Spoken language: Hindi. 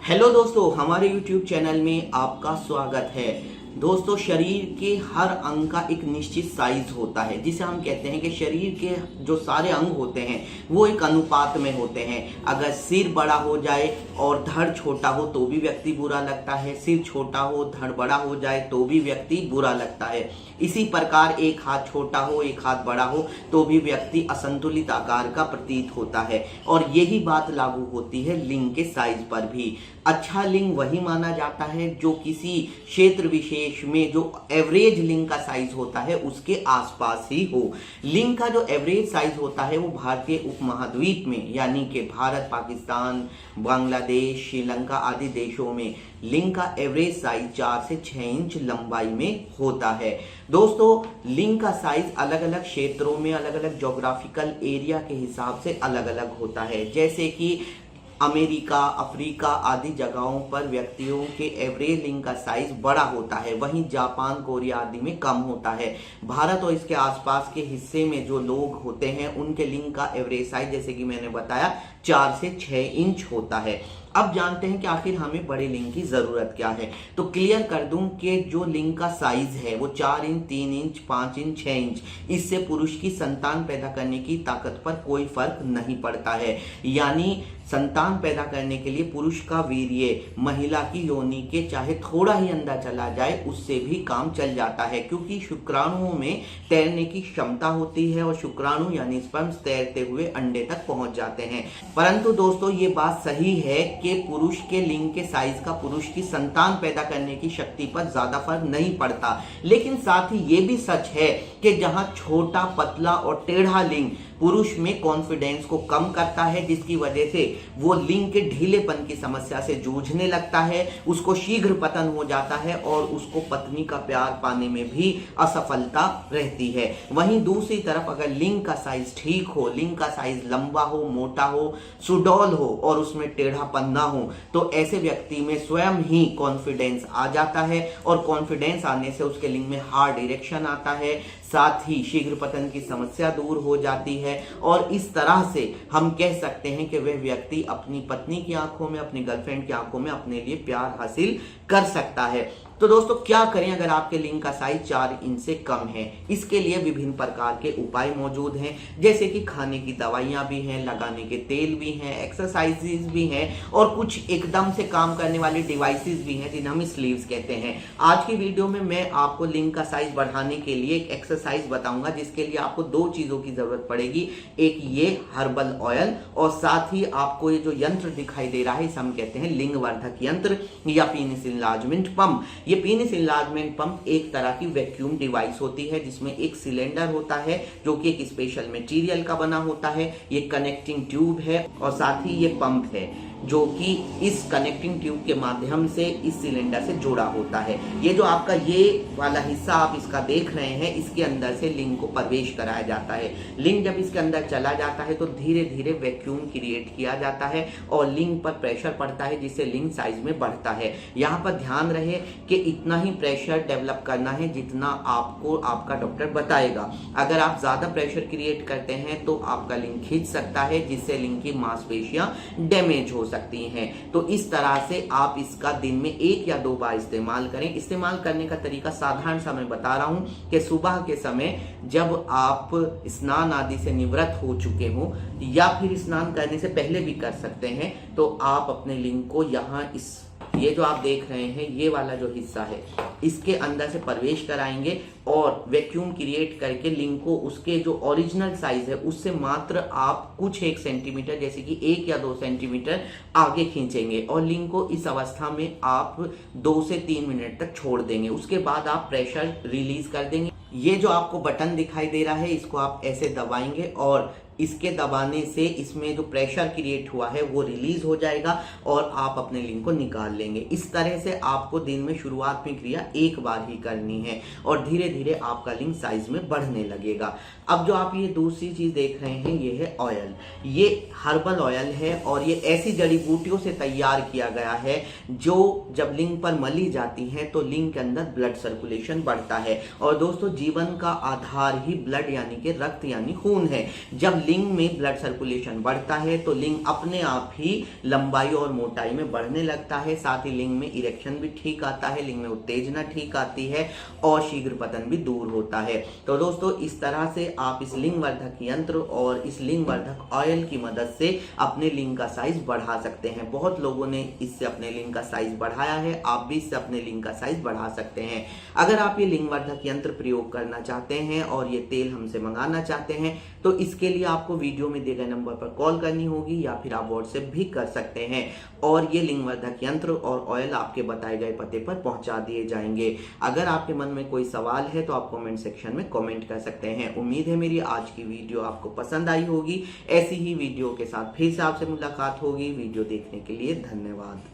हेलो दोस्तों, हमारे YouTube चैनल में आपका स्वागत है। दोस्तों, शरीर के हर अंग का एक निश्चित साइज होता है, जिसे हम कहते हैं कि शरीर के जो सारे अंग होते हैं वो एक अनुपात में होते हैं। अगर सिर बड़ा हो जाए और धड़ छोटा हो तो भी व्यक्ति बुरा लगता है, सिर छोटा हो धड़ बड़ा हो जाए तो भी व्यक्ति बुरा लगता है। इसी प्रकार एक हाथ छोटा हो एक हाथ बड़ा हो तो भी व्यक्ति असंतुलित आकार का प्रतीत होता है। और यही बात लागू होती है लिंग के साइज पर भी। अच्छा लिंग वही माना जाता है जो किसी क्षेत्र विशेष में जो एवरेज लिंग का साइज होता है उसके आसपास ही हो। लिंग का जो एवरेज साइज होता है वो भारतीय उपमहाद्वीप में यानी कि भारत, पाकिस्तान, बांग्लादेश, श्रीलंका आदि देशों में लिंग का एवरेज साइज 4 से 6 इंच लंबाई में होता है। दोस्तों, लिंग का साइज अलग अलग क्षेत्रों में अलग अलग ज्योग्राफिकल एरिया के हिसाब से अलग अलग होता है। जैसे कि अमेरिका, अफ्रीका आदि जगहों पर व्यक्तियों के एवरेज लिंग का साइज बड़ा होता है, वहीं जापान, कोरिया आदि में कम होता है। भारत और इसके आसपास के हिस्से में जो लोग होते हैं उनके लिंग का एवरेज साइज जैसे कि मैंने बताया 4 से 6 इंच होता है। अब जानते हैं कि आखिर हमें बड़े लिंग की जरूरत क्या है। तो क्लियर कर दूं कि जो लिंग का साइज है वो 4 इंच, 3 इंच, 5 इंच, 6 इंच, इससे पुरुष की संतान पैदा करने की ताकत पर कोई फर्क नहीं पड़ता है। यानी संतान पैदा करने के लिए पुरुष का वीर्य महिला की योनि के चाहे थोड़ा ही अंदर चला जाए उससे भी काम चल जाता है, क्योंकि शुक्राणुओं में तैरने की क्षमता होती है और शुक्राणु यानी स्पर्म्स तैरते हुए अंडे तक पहुंच जाते हैं। परंतु दोस्तों, ये बात सही है कि पुरुष के लिंग के साइज का पुरुष की संतान पैदा करने की शक्ति पर ज्यादा फर्क नहीं पड़ता। लेकिन साथ ही ये भी सच है कि जहां छोटा, पतला और टेढ़ा लिंग पुरुष में कॉन्फिडेंस को कम करता है, जिसकी वजह से वो लिंग के ढीलेपन की समस्या से जूझने लगता है, उसको शीघ्र पतन हो जाता है और उसको पत्नी का प्यार पाने में भी असफलता रहती है। वहीं दूसरी तरफ अगर लिंग का साइज ठीक हो, लिंग का साइज लंबा हो, मोटा हो, सुडौल हो और उसमें टेढ़ापन ना हो, तो ऐसे व्यक्ति में स्वयं ही कॉन्फिडेंस आ जाता है और कॉन्फिडेंस आने से उसके लिंग में हार्ड इरेक्शन आता है, साथ ही शीघ्र पतन की समस्या दूर हो जाती है और इस तरह से हम कह सकते हैं कि वह व्यक्ति अपनी पत्नी की आंखों में, अपनी गर्लफ्रेंड की आंखों में अपने लिए प्यार हासिल कर सकता है। तो दोस्तों, क्या करें अगर आपके लिंग का साइज 4 इंच से कम है? इसके लिए विभिन्न प्रकार के उपाय मौजूद हैं, जैसे कि खाने की दवाइयां भी हैं, लगाने के तेल भी हैं, एक्सरसाइजेज भी हैं और कुछ एकदम से काम करने वाली डिवाइसेस भी हैं जिन्हें हम स्लीव्स कहते हैं। आज की वीडियो में मैं आपको लिंग का साइज बढ़ाने के लिए एक एक्सरसाइज बताऊंगा, जिसके लिए आपको 2 चीजों की जरूरत पड़ेगी। एक ये हर्बल ऑयल और साथ ही आपको ये जो यंत्र दिखाई दे रहा है इसे हम कहते हैं लिंग वर्धक यंत्र या पीनिस इनलार्जमेंट पंप। ये पीनिस इनलार्जमेंट पंप एक तरह की वैक्यूम डिवाइस होती है जिसमें एक सिलेंडर होता है जो कि एक स्पेशल मटेरियल का बना होता है, ये कनेक्टिंग ट्यूब है और साथ ही ये पंप है जो कि इस कनेक्टिंग ट्यूब के माध्यम से इस सिलेंडर से जुड़ा होता है। ये जो आपका ये वाला हिस्सा आप इसका देख रहे हैं, इसके अंदर से लिंग को प्रवेश कराया जाता है। लिंग जब इसके अंदर चला जाता है तो धीरे धीरे वैक्यूम क्रिएट किया जाता है और लिंग पर प्रेशर पड़ता है जिससे लिंग साइज में बढ़ता है। यहाँ पर ध्यान रहे कि इतना ही प्रेशर डेवलप करना है जितना आपको आपका डॉक्टर बताएगा। अगर आप ज्यादा प्रेशर क्रिएट करते हैं तो आपका लिंग खिंच सकता है जिससे लिंग की मांसपेशियां डैमेज हो सकती हैं। तो इस तरह से आप इसका दिन में 1 या 2 बार इस्तेमाल करें। इस्तेमाल करने का तरीका साधारण सा मैं बता रहा हूं कि सुबह के समय जब आप स्नान आदि से निवृत्त हो चुके हो या फिर स्नान करने से पहले भी कर सकते हैं, तो आप अपने लिंग को यहाँ ये जो आप देख रहे हैं ये वाला जो हिस्सा है इसके अंदर से प्रवेश कराएंगे और वैक्यूम क्रिएट करके लिंग को उसके जो ओरिजिनल साइज है उससे मात्र आप कुछ 1 सेंटीमीटर जैसे कि 1 या 2 सेंटीमीटर आगे खींचेंगे और लिंग को इस अवस्था में आप 2 से 3 मिनट तक छोड़ देंगे। उसके बाद आप प्रेशर रिलीज कर देंगे। ये जो आपको बटन दिखाई दे रहा है इसको आप ऐसे दबाएंगे और इसके दबाने से इसमें जो प्रेशर क्रिएट हुआ है वो रिलीज हो जाएगा और आप अपने लिंग को निकाल लेंगे। इस तरह से आपको दिन में शुरुआत में क्रिया 1 बार ही करनी है और धीरे धीरे आपका लिंग साइज में बढ़ने लगेगा। अब जो आप ये दूसरी चीज देख रहे हैं ये है ऑयल। ये हर्बल ऑयल है और ये ऐसी जड़ी बूटियों से तैयार किया गया है जो जब लिंग पर मली जाती है तो लिंग के अंदर ब्लड सर्कुलेशन बढ़ता है। और दोस्तों, जीवन का आधार ही ब्लड यानी कि रक्त यानी खून है। जब लिंग में ब्लड सर्कुलेशन बढ़ता है तो लिंग अपने आप ही लंबाई और मोटाई में बढ़ने लगता है। साथ ही लिंग में इरेक्शन भी ठीक आता है, लिंग में उत्तेजना ठीक आती है और शीघ्र पतन भी दूर होता है। तो दोस्तों इस तरह से आप इस लिंग वर्धक यंत्र और इस लिंग वर्धक ऑयल की मदद से अपने लिंग का साइज बढ़ा सकते हैं। बहुत लोगों ने इससे अपने लिंग का साइज बढ़ाया है, आप भी इससे अपने लिंग का साइज बढ़ा सकते हैं। अगर आप ये लिंग वर्धक यंत्र प्रयोग करना चाहते हैं और ये तेल हमसे मंगाना चाहते हैं तो इसके लिए आपको वीडियो में दिए गए नंबर पर कॉल करनी होगी या फिर आप व्हाट्सएप भी कर सकते हैं और ये लिंग वर्धक यंत्र और ऑयल आपके बताए गए पते पर पहुंचा दिए जाएंगे। अगर आपके मन में कोई सवाल है तो आप कमेंट सेक्शन में कमेंट कर सकते हैं। उम्मीद है मेरी आज की वीडियो आपको पसंद आई होगी। ऐसी ही वीडियो के साथ फिर से आपसे मुलाकात होगी। वीडियो देखने के लिए धन्यवाद।